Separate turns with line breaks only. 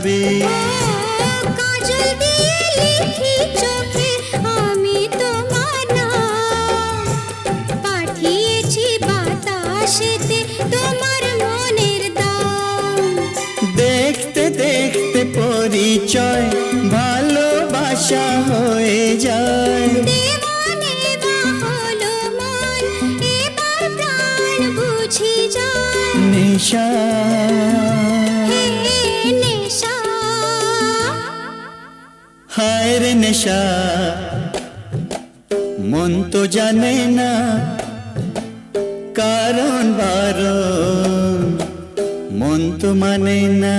যাবে।
কাজল দিয়ে লিখি চোখে আমি তোমার নাম, পাঠিয়েছি বাতাসেতে তোমার মনের দাম।
দেখতে দেখতে পরিচয় ভালোবাসা হয়ে যায়।
দেওয়ানে বা হলো মন, এবার প্রাণ বুঝি যায়।
নেশা
হে নেশা,
হায় রে নেশা, মন তো জানে না কারণ বারণ, মন তো মানে না।